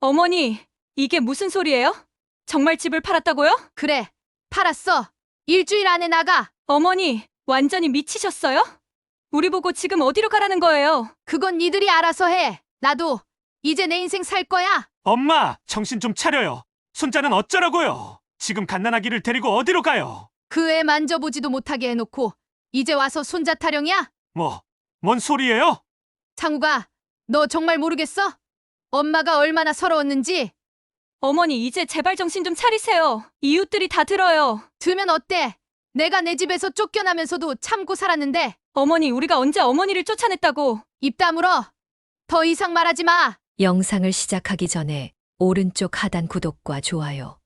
어머니, 이게 무슨 소리예요? 정말 집을 팔았다고요? 그래, 팔았어. 일주일 안에 나가. 어머니, 완전히 미치셨어요? 우리 보고 지금 어디로 가라는 거예요? 그건 니들이 알아서 해. 나도 이제 내 인생 살 거야. 엄마, 정신 좀 차려요. 손자는 어쩌라고요? 지금 갓난아기를 데리고 어디로 가요? 그 애 만져보지도 못하게 해놓고 이제 와서 손자 타령이야? 뭔 소리예요? 창우가, 너 정말 모르겠어? 엄마가 얼마나 서러웠는지. 어머니, 이제 제발 정신 좀 차리세요. 이웃들이 다 들어요. 들면 어때? 내가 내 집에서 쫓겨나면서도 참고 살았는데. 어머니, 우리가 언제 어머니를 쫓아냈다고. 입 다물어. 더 이상 말하지 마. 영상을 시작하기 전에 오른쪽 하단 구독과 좋아요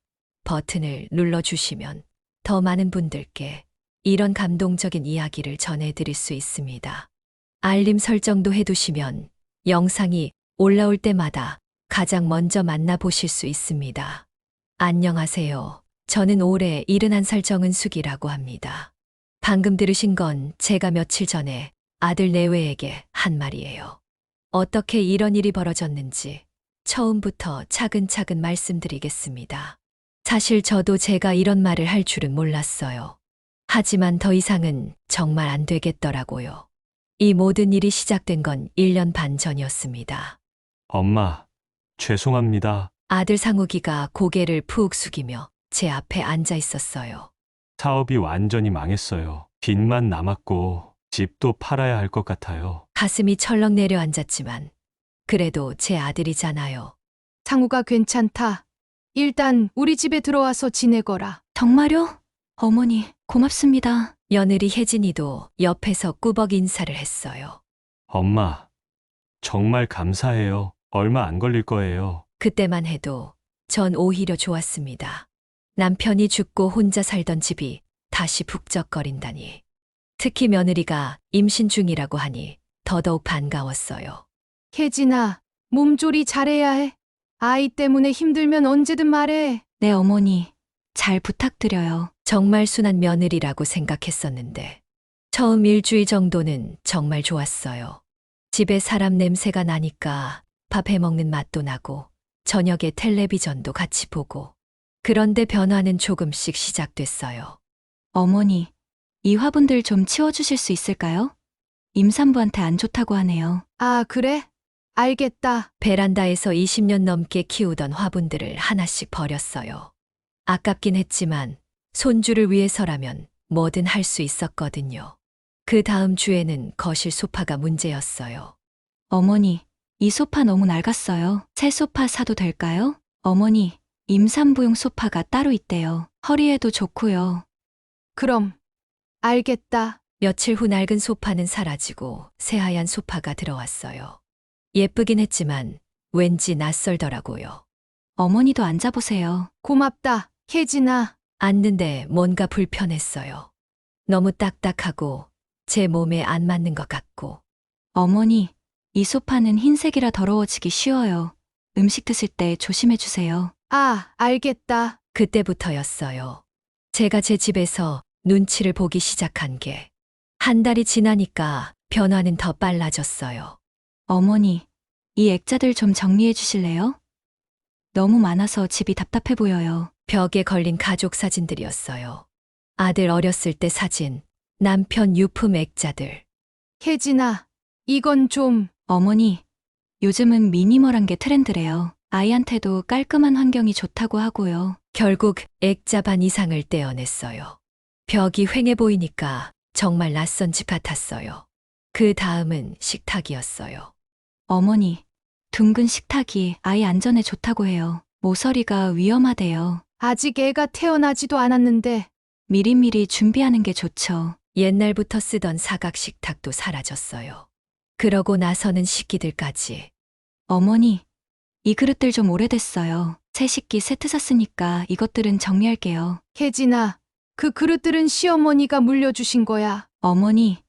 버튼을 눌러주시면 더 많은 분들께 이런 감동적인 이야기를 전해드릴 수 있습니다. 알림 설정도 해두시면 영상이 올라올 때마다 가장 먼저 만나보실 수 있습니다. 안녕하세요. 저는 올해 71살 정은숙이라고 합니다. 방금 들으신 건 제가 며칠 전에 아들 내외에게 한 말이에요. 어떻게 이런 일이 벌어졌는지 처음부터 차근차근 말씀드리겠습니다. 사실 저도 제가 이런 말을 할 줄은 몰랐어요. 하지만 더 이상은 정말 안 되겠더라고요. 이 모든 일이 시작된 건 1년 반 전이었습니다. 엄마, 죄송합니다. 아들 상욱이가 고개를 푹 숙이며 제 앞에 앉아 있었어요. 사업이 완전히 망했어요. 빚만 남았고 집도 팔아야 할 것 같아요. 가슴이 철렁 내려앉았지만 그래도 제 아들이잖아요. 창우가 괜찮다. 일단 우리 집에 들어와서 지내거라. 정말요? 어머니, 고맙습니다. 며느리 혜진이도 옆에서 꾸벅 인사를 했어요. 엄마, 정말 감사해요. 얼마 안 걸릴 거예요. 그때만 해도 전 오히려 좋았습니다. 남편이 죽고 혼자 살던 집이 다시 북적거린다니. 특히 며느리가 임신 중이라고 하니 더더욱 반가웠어요. 혜진아, 몸조리 잘해야 해. 아이 때문에 힘들면 언제든 말해. 네, 어머니. 잘 부탁드려요. 정말 순한 며느리라고 생각했었는데 처음 일주일 정도는 정말 좋았어요. 집에 사람 냄새가 나니까 밥 해먹는 맛도 나고 저녁에 텔레비전도 같이 보고 그런데 변화는 조금씩 시작됐어요. 어머니, 이 화분들 좀 치워주실 수 있을까요? 임산부한테 안 좋다고 하네요. 아, 그래? 알겠다. 베란다에서 20년 넘게 키우던 화분들을 하나씩 버렸어요. 아깝긴 했지만 손주를 위해서라면 뭐든 할 수 있었거든요. 그 다음 주에는 거실 소파가 문제였어요. 어머니, 이 소파 너무 낡았어요. 새 소파 사도 될까요? 어머니, 임산부용 소파가 따로 있대요. 허리에도 좋고요. 그럼 알겠다. 며칠 후 낡은 소파는 사라지고 새하얀 소파가 들어왔어요. 예쁘긴 했지만 왠지 낯설더라고요. 어머니도 앉아보세요. 고맙다. 혜진아. 앉는데 뭔가 불편했어요. 너무 딱딱하고 제 몸에 안 맞는 것 같고. 어머니, 이 소파는 흰색이라 더러워지기 쉬워요. 음식 드실 때 조심해주세요. 아, 알겠다. 그때부터였어요. 제가 제 집에서 눈치를 보기 시작한 게 한 달이 지나니까 변화는 더 빨라졌어요. 어머니, 이 액자들 좀 정리해 주실래요? 너무 많아서 집이 답답해 보여요. 벽에 걸린 가족 사진들이었어요. 아들 어렸을 때 사진, 남편 유품 액자들. 혜진아, 이건 좀. 어머니, 요즘은 미니멀한 게 트렌드래요. 아이한테도 깔끔한 환경이 좋다고 하고요. 결국 액자 반 이상을 떼어냈어요. 벽이 휑해 보이니까 정말 낯선 집 같았어요. 그 다음은 식탁이었어요. 어머니, 둥근 식탁이 아이 안전에 좋다고 해요. 모서리가 위험하대요. 아직 애가 태어나지도 않았는데. 미리미리 준비하는 게 좋죠. 옛날부터 쓰던 사각 식탁도 사라졌어요. 그러고 나서는 식기들까지. 어머니, 이 그릇들 좀 오래됐어요. 새 식기 세트 샀으니까 이것들은 정리할게요. 혜진아, 그 그릇들은 시어머니가 물려주신 거야. 어머니,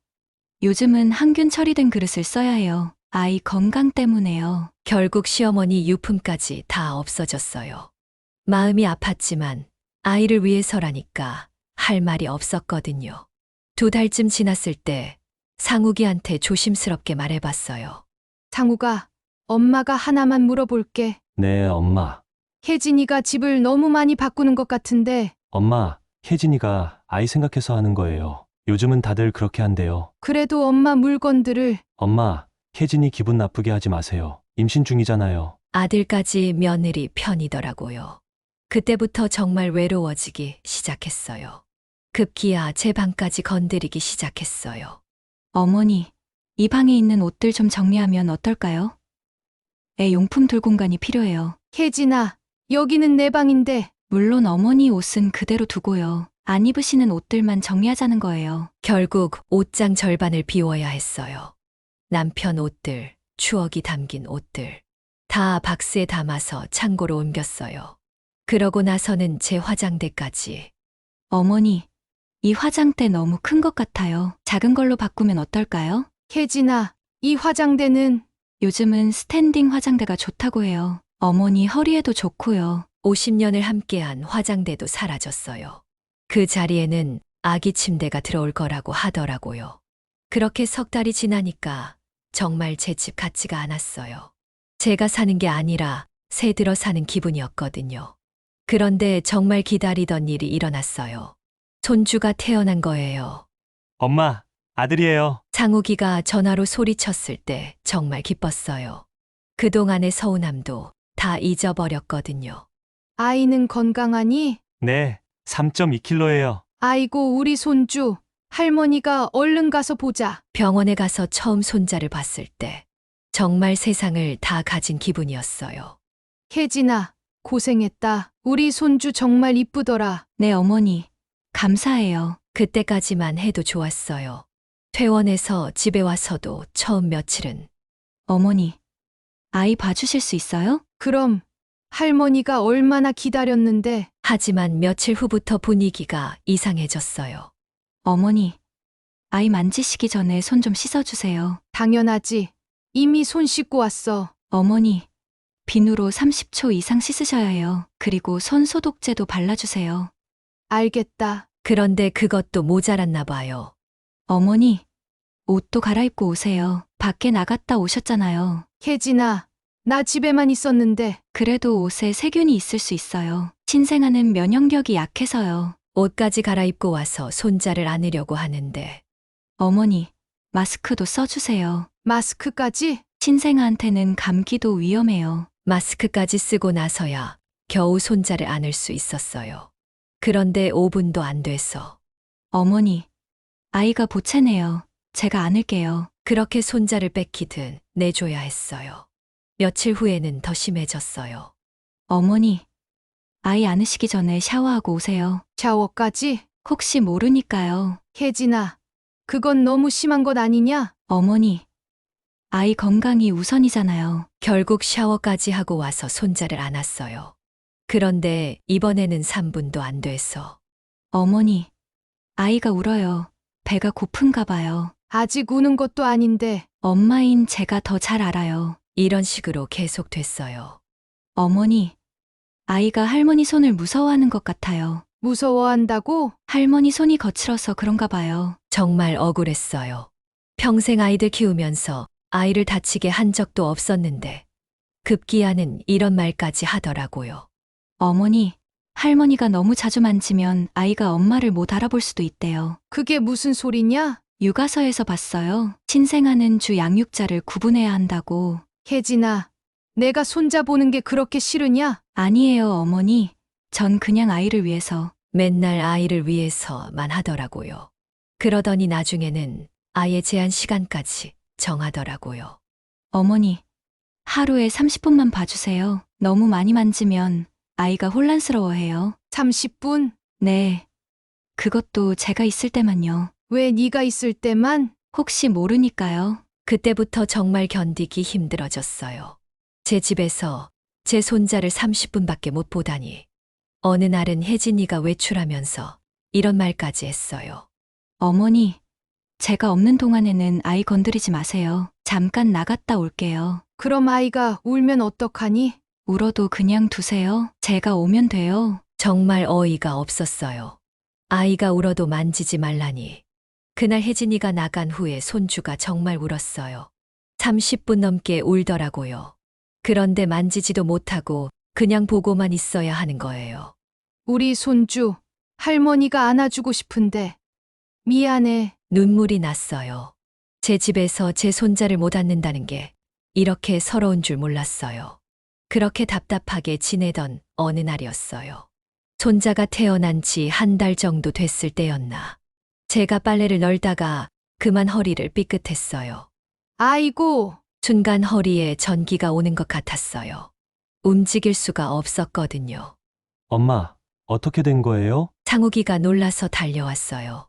요즘은 항균 처리된 그릇을 써야 해요. 아이 건강 때문에요. 결국 시어머니 유품까지 다 없어졌어요. 마음이 아팠지만 아이를 위해서라니까 할 말이 없었거든요. 2달쯤 지났을 때 상욱이한테 조심스럽게 말해봤어요. 상우가, 엄마가 하나만 물어볼게. 네, 엄마. 혜진이가 집을 너무 많이 바꾸는 것 같은데, 엄마, 혜진이가 아이 생각해서 하는 거예요. 요즘은 다들 그렇게 한대요. 그래도 엄마 물건들을 엄마, 혜진이 기분 나쁘게 하지 마세요. 임신 중이잖아요. 아들까지 며느리 편이더라고요. 그때부터 정말 외로워지기 시작했어요. 급기야 제 방까지 건드리기 시작했어요. 어머니, 이 방에 있는 옷들 좀 정리하면 어떨까요? 애 용품 둘 공간이 필요해요. 혜진아, 여기는 내 방인데, 물론 어머니 옷은 그대로 두고요. 안 입으시는 옷들만 정리하자는 거예요. 결국 옷장 절반을 비워야 했어요. 남편 옷들, 추억이 담긴 옷들. 다 박스에 담아서 창고로 옮겼어요. 그러고 나서는 제 화장대까지. 어머니, 이 화장대 너무 큰 것 같아요. 작은 걸로 바꾸면 어떨까요? 혜진아, 이 화장대는 요즘은 스탠딩 화장대가 좋다고 해요. 어머니 허리에도 좋고요. 50년을 함께한 화장대도 사라졌어요. 그 자리에는 아기 침대가 들어올 거라고 하더라고요. 그렇게 석 달이 지나니까 정말 제 집 같지가 않았어요. 제가 사는 게 아니라 새 들어 사는 기분이었거든요. 그런데 정말 기다리던 일이 일어났어요. 손주가 태어난 거예요. 엄마, 아들이에요. 상욱이가 전화로 소리쳤을 때 정말 기뻤어요. 그동안의 서운함도 다 잊어버렸거든요. 아이는 건강하니? 네, 3.2kg예요. 아이고, 우리 손주. 할머니가 얼른 가서 보자. 병원에 가서 처음 손자를 봤을 때 정말 세상을 다 가진 기분이었어요. 혜진아, 고생했다. 우리 손주 정말 이쁘더라. 네, 어머니. 감사해요. 그때까지만 해도 좋았어요. 퇴원해서 집에 와서도 처음 며칠은 어머니, 아이 봐주실 수 있어요? 그럼 할머니가 얼마나 기다렸는데. 하지만 며칠 후부터 분위기가 이상해졌어요. 어머니, 아이 만지시기 전에 손 좀 씻어주세요. 당연하지. 이미 손 씻고 왔어. 어머니, 비누로 30초 이상 씻으셔야 해요. 그리고 손 소독제도 발라주세요. 알겠다. 그런데 그것도 모자랐나 봐요. 어머니, 옷도 갈아입고 오세요. 밖에 나갔다 오셨잖아요. 혜진아, 나 집에만 있었는데. 그래도 옷에 세균이 있을 수 있어요. 신생아는 면역력이 약해서요. 옷까지 갈아입고 와서 손자를 안으려고 하는데 어머니, 마스크도 써주세요. 마스크까지? 신생아한테는 감기도 위험해요. 마스크까지 쓰고 나서야 겨우 손자를 안을 수 있었어요. 그런데 5분도 안 돼서 어머니, 아이가 보채네요. 제가 안을게요. 그렇게 손자를 뺏기듯 내줘야 했어요. 며칠 후에는 더 심해졌어요. 어머니, 아이 안으시기 전에 샤워하고 오세요. 샤워까지? 혹시 모르니까요. 혜진아, 그건 너무 심한 것 아니냐? 어머니, 아이 건강이 우선이잖아요. 결국 샤워까지 하고 와서 손자를 안았어요. 그런데 이번에는 3분도 안 돼서 어머니, 아이가 울어요. 배가 고픈가 봐요. 아직 우는 것도 아닌데. 엄마인 제가 더 잘 알아요. 이런 식으로 계속됐어요. 어머니, 아이가 할머니 손을 무서워하는 것 같아요. 무서워한다고? 할머니 손이 거칠어서 그런가 봐요. 정말 억울했어요. 평생 아이들 키우면서 아이를 다치게 한 적도 없었는데 급기야는 이런 말까지 하더라고요. 어머니, 할머니가 너무 자주 만지면 아이가 엄마를 못 알아볼 수도 있대요. 그게 무슨 소리냐? 육아서에서 봤어요. 신생아는 주 양육자를 구분해야 한다고. 혜진아, 내가 손자 보는 게 그렇게 싫으냐? 아니에요, 어머니. 전 그냥 아이를 위해서. 맨날 아이를 위해서만 하더라고요. 그러더니 나중에는 아예 제한 시간까지 정하더라고요. 어머니, 하루에 30분만 봐주세요. 너무 많이 만지면 아이가 혼란스러워해요. 30분? 네. 그것도 제가 있을 때만요. 왜 네가 있을 때만? 혹시 모르니까요. 그때부터 정말 견디기 힘들어졌어요. 제 집에서 제 손자를 30분밖에 못 보다니. 어느 날은 혜진이가 외출하면서 이런 말까지 했어요. 어머니, 제가 없는 동안에는 아이 건드리지 마세요. 잠깐 나갔다 올게요. 그럼 아이가 울면 어떡하니? 울어도 그냥 두세요. 제가 오면 돼요. 정말 어이가 없었어요. 아이가 울어도 만지지 말라니. 그날 혜진이가 나간 후에 손주가 정말 울었어요. 30분 넘게 울더라고요. 그런데 만지지도 못하고 그냥 보고만 있어야 하는 거예요. 우리 손주, 할머니가 안아주고 싶은데. 미안해. 눈물이 났어요. 제 집에서 제 손자를 못 안는다는 게 이렇게 서러운 줄 몰랐어요. 그렇게 답답하게 지내던 어느 날이었어요. 손자가 태어난 지 한 달 정도 됐을 때였나. 제가 빨래를 널다가 그만 허리를 삐끗했어요. 아이고, 순간 허리에 전기가 오는 것 같았어요. 움직일 수가 없었거든요. 엄마, 어떻게 된 거예요? 상욱이가 놀라서 달려왔어요.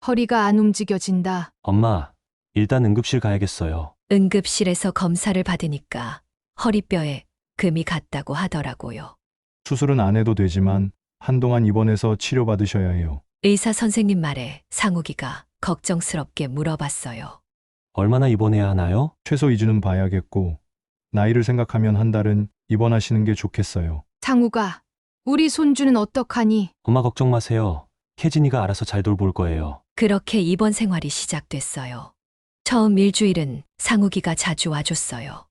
허리가 안 움직여진다. 엄마, 일단 응급실 가야겠어요. 응급실에서 검사를 받으니까 허리뼈에 금이 갔다고 하더라고요. 수술은 안 해도 되지만 한동안 입원해서 치료받으셔야 해요. 의사 선생님 말에 상욱이가 걱정스럽게 물어봤어요. 얼마나 입원해야 하나요? 최소 2주는 봐야겠고 나이를 생각하면 한 달은 입원하시는 게 좋겠어요. 상우가, 우리 손주는 어떡하니? 엄마 걱정 마세요. 혜진이가 알아서 잘 돌볼 거예요. 그렇게 입원 생활이 시작됐어요. 처음 일주일은 상욱이가 자주 와줬어요.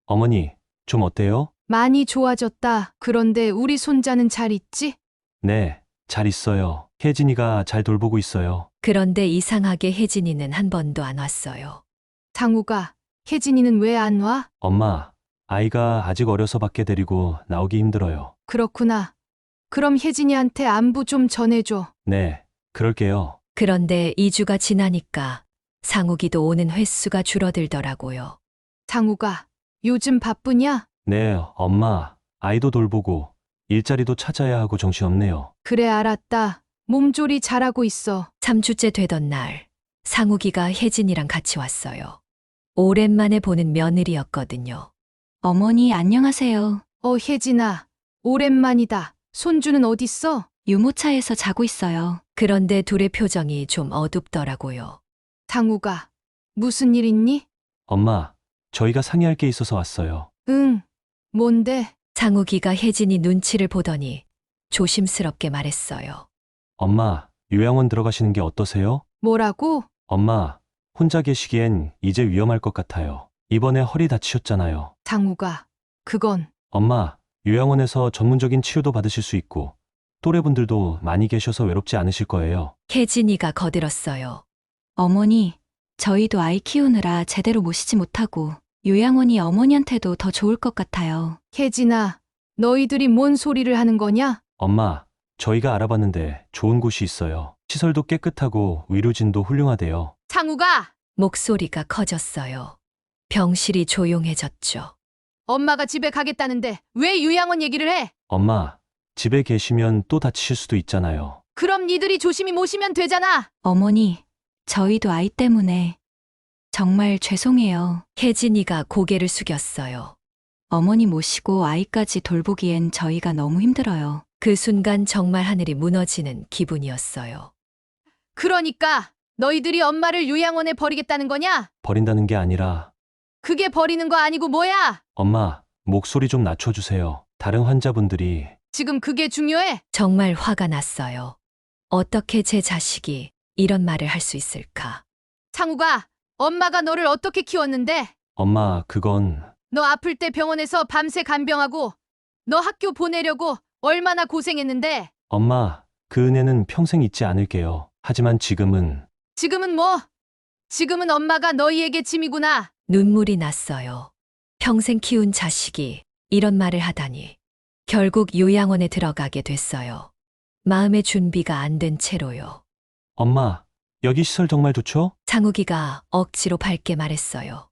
어머니, 좀 어때요? 많이 좋아졌다. 그런데 우리 손자는 잘 있지? 네, 잘 있어요. 혜진이가 잘 돌보고 있어요. 그런데 이상하게 혜진이는 한 번도 안 왔어요. 상우가, 혜진이는 왜 안 와? 엄마, 아이가 아직 어려서 밖에 데리고 나오기 힘들어요. 그렇구나. 그럼 혜진이한테 안부 좀 전해줘. 네, 그럴게요. 그런데 2주가 지나니까 상욱이도 오는 횟수가 줄어들더라고요. 상우가, 요즘 바쁘냐? 네, 엄마, 아이도 돌보고 일자리도 찾아야 하고 정신없네요. 그래, 알았다. 몸조리 잘하고 있어. 3주째 되던 날, 상욱이가 혜진이랑 같이 왔어요. 오랜만에 보는 며느리였거든요. 어머니 안녕하세요. 혜진아, 오랜만이다. 손주는 어딨어? 유모차에서 자고 있어요. 그런데 둘의 표정이 좀 어둡더라고요. 상우가, 무슨 일 있니? 엄마, 저희가 상의할 게 있어서 왔어요. 응, 뭔데? 상욱이가 혜진이 눈치를 보더니 조심스럽게 말했어요. 엄마, 요양원 들어가시는 게 어떠세요? 뭐라고? 엄마, 혼자 계시기엔 이제 위험할 것 같아요. 이번에 허리 다치셨잖아요. 상우가, 그건, 엄마, 요양원에서 전문적인 치료도 받으실 수 있고 또래분들도 많이 계셔서 외롭지 않으실 거예요. 혜진이가 거들었어요. 어머니, 저희도 아이 키우느라 제대로 모시지 못하고 요양원이 어머니한테도 더 좋을 것 같아요. 혜진아, 너희들이 뭔 소리를 하는 거냐? 엄마, 저희가 알아봤는데 좋은 곳이 있어요. 시설도 깨끗하고 의료진도 훌륭하대요. 상우가, 목소리가 커졌어요. 병실이 조용해졌죠. 엄마가 집에 가겠다는데 왜 요양원 얘기를 해? 엄마, 집에 계시면 또 다치실 수도 있잖아요. 그럼 니들이 조심히 모시면 되잖아. 어머니, 저희도 아이 때문에 정말 죄송해요. 혜진이가 고개를 숙였어요. 어머니 모시고 아이까지 돌보기엔 저희가 너무 힘들어요. 그 순간 정말 하늘이 무너지는 기분이었어요. 그러니까 너희들이 엄마를 요양원에 버리겠다는 거냐? 버린다는 게 아니라 그게 버리는 거 아니고 뭐야? 엄마, 목소리 좀 낮춰주세요. 다른 환자분들이 지금 그게 중요해? 정말 화가 났어요. 어떻게 제 자식이 이런 말을 할 수 있을까? 상우가, 엄마가 너를 어떻게 키웠는데? 엄마, 그건 너 아플 때 병원에서 밤새 간병하고 너 학교 보내려고 얼마나 고생했는데? 엄마, 그 은혜는 평생 잊지 않을게요. 하지만 지금은 지금은 뭐? 지금은 엄마가 너희에게 짐이구나. 눈물이 났어요. 평생 키운 자식이 이런 말을 하다니. 결국 요양원에 들어가게 됐어요. 마음의 준비가 안 된 채로요. 엄마, 여기 시설 정말 좋죠? 상욱이가 억지로 밝게 말했어요.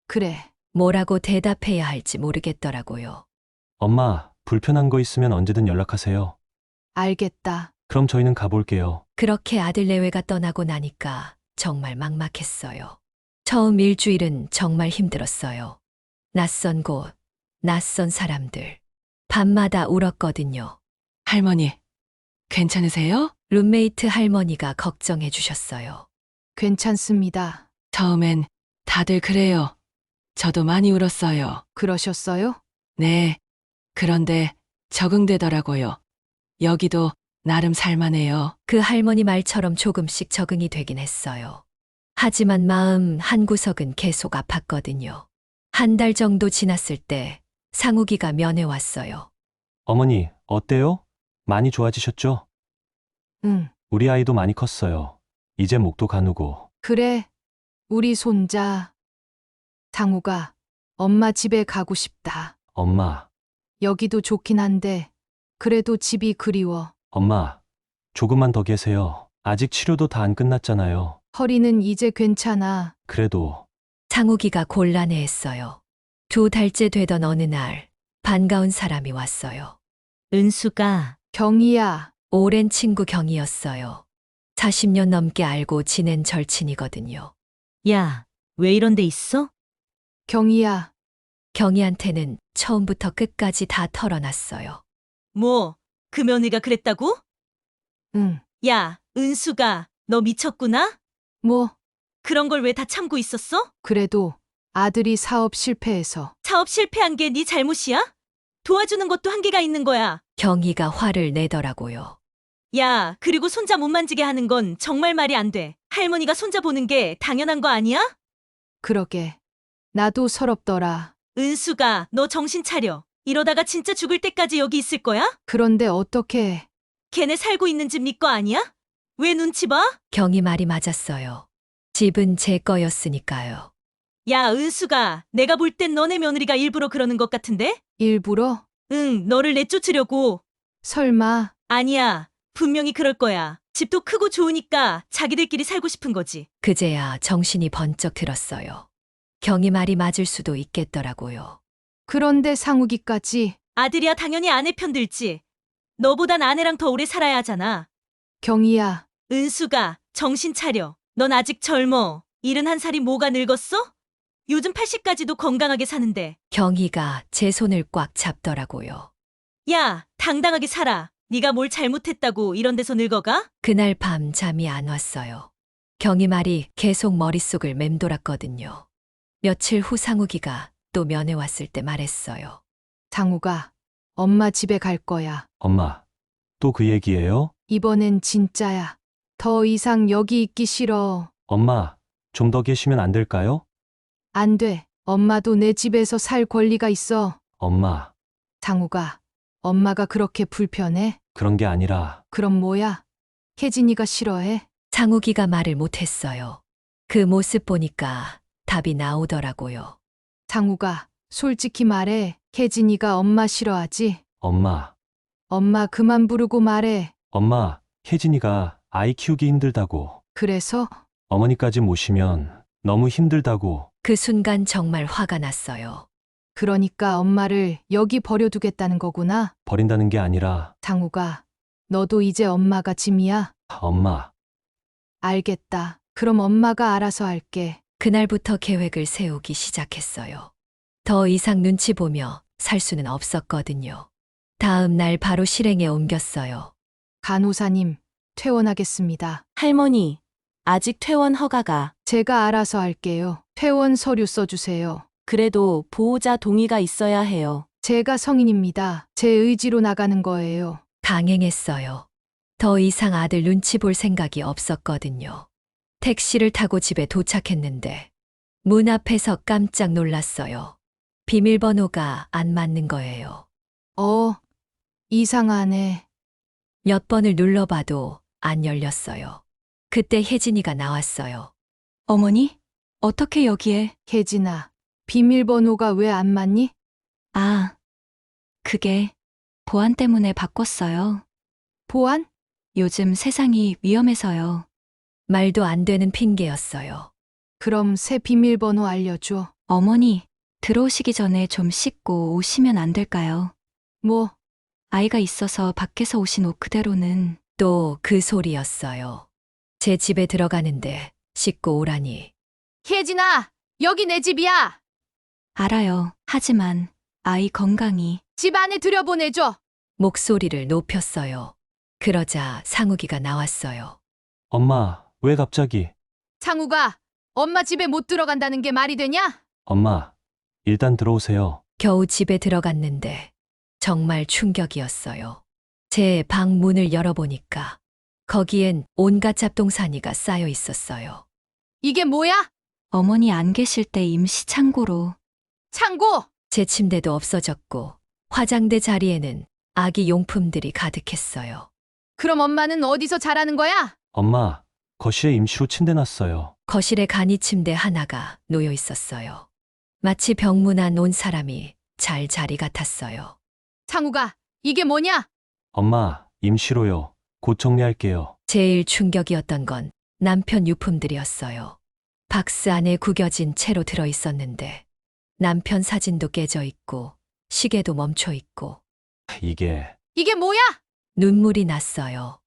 그래. 뭐라고 대답해야 할지 모르겠더라고요. 엄마, 불편한 거 있으면 언제든 연락하세요. 알겠다. 그럼 저희는 가볼게요. 그렇게 아들 내외가 떠나고 나니까 정말 막막했어요. 처음 일주일은 정말 힘들었어요. 낯선 곳, 낯선 사람들. 밤마다 울었거든요. 할머니, 괜찮으세요? 룸메이트 할머니가 걱정해 주셨어요. 괜찮습니다. 처음엔 다들 그래요. 저도 많이 울었어요. 그러셨어요? 네. 그런데 적응되더라고요. 여기도 나름 살만해요. 그 할머니 말처럼 조금씩 적응이 되긴 했어요. 하지만 마음 한구석은 계속 아팠거든요. 한 달 정도 지났을 때 상욱이가 면회 왔어요. 어머니, 어때요? 많이 좋아지셨죠? 응, 우리 아이도 많이 컸어요. 이제 목도 가누고. 그래. 우리 손자. 상우가 엄마 집에 가고 싶다. 엄마, 여기도 좋긴 한데 그래도 집이 그리워. 엄마, 조금만 더 계세요. 아직 치료도 다 안 끝났잖아요. 허리는 이제 괜찮아. 그래도, 상욱이가 곤란해했어요. 2달째 되던 어느 날 반가운 사람이 왔어요. 은수가 경이야. 오랜 친구 경이었어요. 40년 넘게 알고 지낸 절친이거든요. 야, 왜 이런 데 있어? 경이야. 경이한테는 처음부터 끝까지 다 털어놨어요. 뭐, 그 며느리가 그랬다고? 응. 야, 은수가 너 미쳤구나? 뭐 그런 걸 왜 다 참고 있었어? 그래도 아들이 사업 실패해서 사업 실패한 게 네 잘못이야? 도와주는 것도 한계가 있는 거야. 경이가 화를 내더라고요. 야, 그리고 손자 못 만지게 하는 건 정말 말이 안 돼. 할머니가 손자 보는 게 당연한 거 아니야? 그러게. 나도 서럽더라. 은수가 너 정신 차려. 이러다가 진짜 죽을 때까지 여기 있을 거야? 그런데 어떻게 걔네 살고 있는 집 네 거 아니야? 왜 눈치 봐? 경이 말이 맞았어요. 집은 제 거였으니까요. 야, 은수가 내가 볼 땐 너네 며느리가 일부러 그러는 것 같은데? 일부러? 응, 너를 내쫓으려고. 설마 아니야, 분명히 그럴 거야. 집도 크고 좋으니까 자기들끼리 살고 싶은 거지. 그제야 정신이 번쩍 들었어요. 경이 말이 맞을 수도 있겠더라고요. 그런데 상욱이까지 아들이야 당연히 아내 편 들지. 너보단 아내랑 더 오래 살아야 하잖아. 경이야. 은수가 정신 차려. 넌 아직 젊어. 71살이 뭐가 늙었어? 요즘 80까지도 건강하게 사는데. 경희가 제 손을 꽉 잡더라고요. 야, 당당하게 살아. 네가 뭘 잘못했다고 이런 데서 늙어가? 그날 밤 잠이 안 왔어요. 경희 말이 계속 머릿속을 맴돌았거든요. 며칠 후 상욱이가 또 면회 왔을 때 말했어요. 상우가 엄마 집에 갈 거야. 엄마, 또 그 얘기예요? 이번엔 진짜야. 더 이상 여기 있기 싫어. 엄마, 좀 더 계시면 안 될까요? 안 돼. 엄마도 내 집에서 살 권리가 있어. 엄마, 상우가 엄마가 그렇게 불편해? 그런 게 아니라, 그럼 뭐야? 혜진이가 싫어해? 상욱이가 말을 못했어요. 그 모습 보니까 답이 나오더라고요. 상우가 솔직히 말해. 혜진이가 엄마 싫어하지? 엄마, 엄마 그만 부르고 말해. 엄마, 혜진이가 아이 키우기 힘들다고, 그래서 어머니까지 모시면 너무 힘들다고, 그 순간 정말 화가 났어요. 그러니까 엄마를 여기 버려두겠다는 거구나. 버린다는 게 아니라, 상우가 너도 이제 엄마가 짐이야? 엄마, 알겠다. 그럼 엄마가 알아서 할게. 그날부터 계획을 세우기 시작했어요. 더 이상 눈치 보며 살 수는 없었거든요. 다음 날 바로 실행에 옮겼어요. 간호사님, 퇴원하겠습니다. 할머니, 아직 퇴원 허가가. 제가 알아서 할게요. 퇴원 서류 써주세요. 그래도 보호자 동의가 있어야 해요. 제가 성인입니다. 제 의지로 나가는 거예요. 강행했어요. 더 이상 아들 눈치 볼 생각이 없었거든요. 택시를 타고 집에 도착했는데 문 앞에서 깜짝 놀랐어요. 비밀번호가 안 맞는 거예요. 이상하네. 몇 번을 눌러봐도 안 열렸어요. 그때 혜진이가 나왔어요. 어머니? 어떻게 여기에? 혜진아, 비밀번호가 왜 안 맞니? 아, 그게 보안 때문에 바꿨어요. 보안? 요즘 세상이 위험해서요. 말도 안 되는 핑계였어요. 그럼 새 비밀번호 알려줘. 어머니, 들어오시기 전에 좀 씻고 오시면 안 될까요? 뭐, 아이가 있어서 밖에서 오신 옷 그대로는. 또 그 소리였어요. 제 집에 들어가는데 씻고 오라니. 혜진아, 여기 내 집이야. 알아요. 하지만 아이 건강이. 집 안에 들여보내줘. 목소리를 높였어요. 그러자 상욱이가 나왔어요. 엄마, 왜 갑자기? 상우가 엄마 집에 못 들어간다는 게 말이 되냐? 엄마, 일단 들어오세요. 겨우 집에 들어갔는데 정말 충격이었어요. 제 방 문을 열어보니까 거기엔 온갖 잡동사니가 쌓여 있었어요. 이게 뭐야? 어머니 안 계실 때 임시 창고로. 창고! 제 침대도 없어졌고 화장대 자리에는 아기 용품들이 가득했어요. 그럼 엄마는 어디서 자라는 거야? 엄마, 거실에 임시로 침대 놨어요. 거실에 간이 침대 하나가 놓여 있었어요. 마치 병문안 온 사람이 잘 자리 같았어요. 창우가, 이게 뭐냐? 엄마, 임시로요. 곧 정리할게요. 제일 충격이었던 건 남편 유품들이었어요. 박스 안에 구겨진 채로 들어 있었는데 남편 사진도 깨져 있고 시계도 멈춰 있고 이게 이게 뭐야? 눈물이 났어요.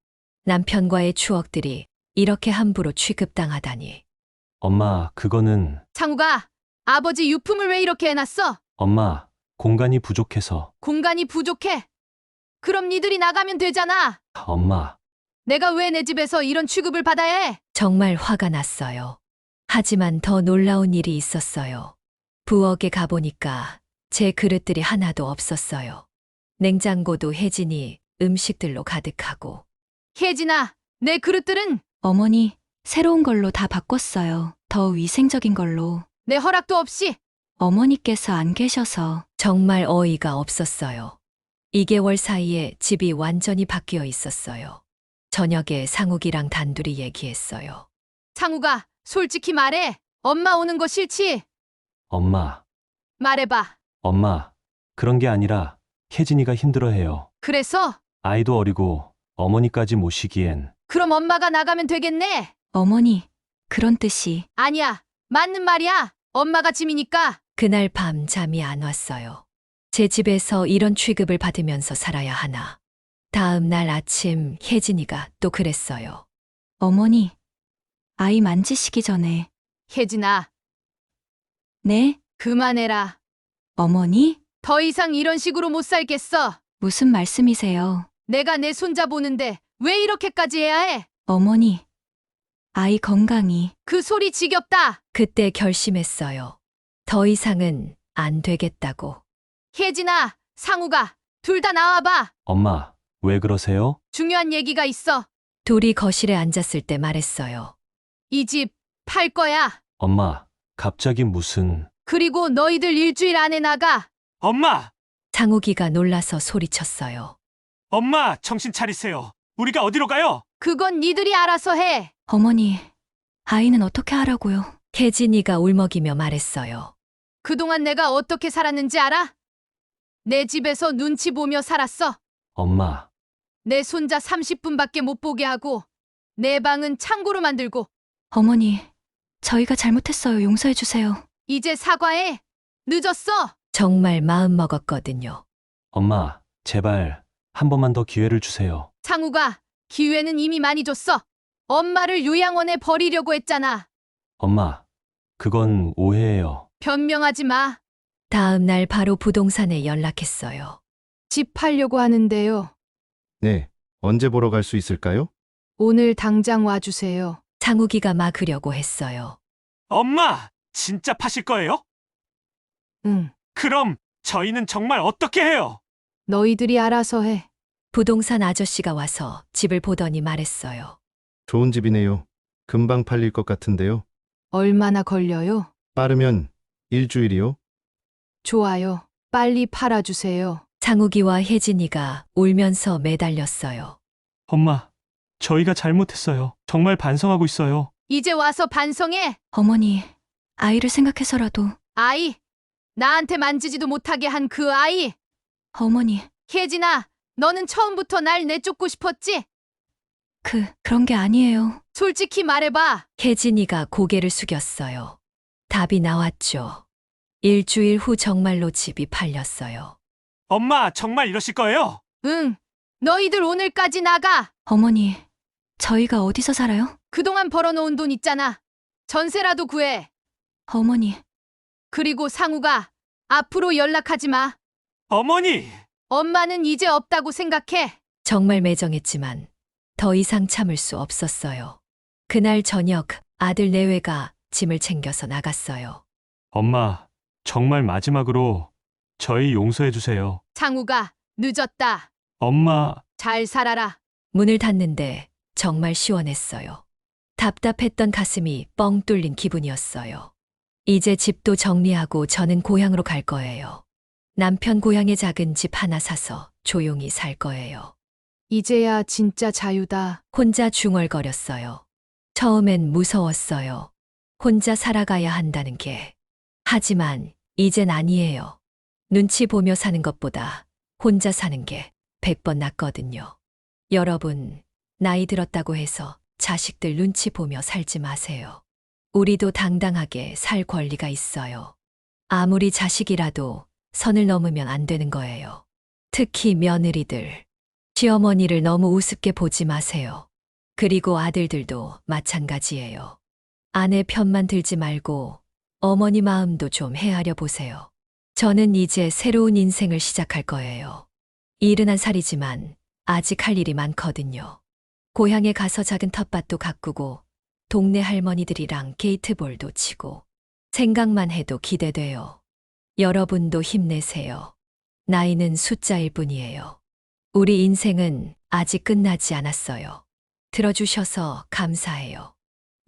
남편과의 추억들이 이렇게 함부로 취급당하다니. 엄마, 그거는 창우가, 아버지 유품을 왜 이렇게 해놨어? 엄마, 공간이 부족해서. 공간이 부족해. 그럼 니들이 나가면 되잖아. 엄마, 내가 왜 내 집에서 이런 취급을 받아야 해? 정말 화가 났어요. 하지만 더 놀라운 일이 있었어요. 부엌에 가보니까 제 그릇들이 하나도 없었어요. 냉장고도 혜진이 음식들로 가득하고 혜진아, 내 그릇들은 어머니, 새로운 걸로 다 바꿨어요. 더 위생적인 걸로. 내 허락도 없이. 어머니께서 안 계셔서. 정말 어이가 없었어요. 2개월 사이에 집이 완전히 바뀌어 있었어요. 저녁에 상욱이랑 단둘이 얘기했어요. 창우가, 솔직히 말해. 엄마 오는 거 싫지? 엄마, 말해봐. 엄마. 그런 게 아니라 혜진이가 힘들어해요. 그래서? 아이도 어리고 어머니까지 모시기엔. 그럼 엄마가 나가면 되겠네. 어머니, 그런 뜻이. 아니야. 맞는 말이야. 엄마가 짐이니까. 그날 밤 잠이 안 왔어요. 제 집에서 이런 취급을 받으면서 살아야 하나. 다음 날 아침 혜진이가 또 그랬어요. 어머니, 아이 만지시기 전에. 혜진아, 네? 그만해라. 어머니? 더 이상 이런 식으로 못 살겠어. 무슨 말씀이세요? 내가 내 손자 보는데 왜 이렇게까지 해야 해? 어머니, 아이 건강이. 그 소리 지겹다. 그때 결심했어요. 더 이상은 안 되겠다고. 혜진아, 상우가, 둘 다 나와봐. 엄마, 왜 그러세요? 중요한 얘기가 있어. 둘이 거실에 앉았을 때 말했어요. 이 집 팔 거야. 엄마, 갑자기 무슨. 그리고 너희들 일주일 안에 나가. 엄마! 상욱이가 놀라서 소리쳤어요. 엄마, 정신 차리세요. 우리가 어디로 가요? 그건 니들이 알아서 해. 어머니, 아이는 어떻게 하라고요? 혜진이가 울먹이며 말했어요. 그동안 내가 어떻게 살았는지 알아? 내 집에서 눈치 보며 살았어. 엄마, 내 손자 30분밖에 못 보게 하고 내 방은 창고로 만들고. 어머니, 저희가 잘못했어요. 용서해 주세요. 이제 사과해. 늦었어. 정말 마음 먹었거든요. 엄마, 제발 한 번만 더 기회를 주세요. 창우가, 기회는 이미 많이 줬어. 엄마를 요양원에 버리려고 했잖아. 엄마, 그건 오해예요. 변명하지 마. 다음 날 바로 부동산에 연락했어요. 집 팔려고 하는데요. 네, 언제 보러 갈 수 있을까요? 오늘 당장 와주세요. 상욱이가 막으려고 했어요. 엄마! 진짜 파실 거예요? 응, 그럼 저희는 정말 어떻게 해요? 너희들이 알아서 해. 부동산 아저씨가 와서 집을 보더니 말했어요. 좋은 집이네요. 금방 팔릴 것 같은데요. 얼마나 걸려요? 빠르면 일주일이요? 좋아요. 빨리 팔아주세요. 상욱이와 혜진이가 울면서 매달렸어요. 엄마, 저희가 잘못했어요. 정말 반성하고 있어요. 이제 와서 반성해. 어머니, 아이를 생각해서라도. 아이, 나한테 만지지도 못하게 한 그 아이. 어머니, 혜진아, 너는 처음부터 날 내쫓고 싶었지? 그런 게 아니에요. 솔직히 말해봐. 혜진이가 고개를 숙였어요. 답이 나왔죠. 일주일 후 정말로 집이 팔렸어요. 엄마, 정말 이러실 거예요? 응, 너희들 오늘까지 나가. 어머니, 저희가 어디서 살아요? 그동안 벌어놓은 돈 있잖아. 전세라도 구해. 어머니, 그리고 상우가, 앞으로 연락하지 마. 어머니! 엄마는 이제 없다고 생각해. 정말 매정했지만 더 이상 참을 수 없었어요. 그날 저녁 아들 내외가 짐을 챙겨서 나갔어요. 엄마, 정말 마지막으로 저희 용서해 주세요. 상우가, 늦었다. 엄마, 잘 살아라. 문을 닫는데 정말 시원했어요. 답답했던 가슴이 뻥 뚫린 기분이었어요. 이제 집도 정리하고 저는 고향으로 갈 거예요. 남편 고향에 작은 집 하나 사서 조용히 살 거예요. 이제야 진짜 자유다. 혼자 중얼거렸어요. 처음엔 무서웠어요. 혼자 살아가야 한다는 게. 하지만 이젠 아니에요. 눈치 보며 사는 것보다 혼자 사는 게 100번 낫거든요. 여러분, 나이 들었다고 해서 자식들 눈치 보며 살지 마세요. 우리도 당당하게 살 권리가 있어요. 아무리 자식이라도 선을 넘으면 안 되는 거예요. 특히 며느리들. 시어머니를 너무 우습게 보지 마세요. 그리고 아들들도 마찬가지예요. 아내 편만 들지 말고 어머니 마음도 좀 헤아려 보세요. 저는 이제 새로운 인생을 시작할 거예요. 71살이지만 아직 할 일이 많거든요. 고향에 가서 작은 텃밭도 가꾸고 동네 할머니들이랑 게이트볼도 치고 생각만 해도 기대돼요. 여러분도 힘내세요. 나이는 숫자일 뿐이에요. 우리 인생은 아직 끝나지 않았어요. 들어주셔서 감사해요.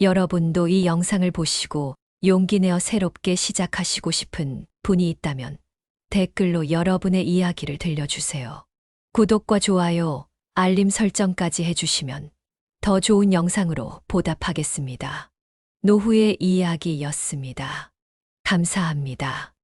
여러분도 이 영상을 보시고 용기 내어 새롭게 시작하시고 싶은 분이 있다면 댓글로 여러분의 이야기를 들려주세요. 구독과 좋아요, 알림 설정까지 해주시면 더 좋은 영상으로 보답하겠습니다. 노후의 이야기였습니다. 감사합니다.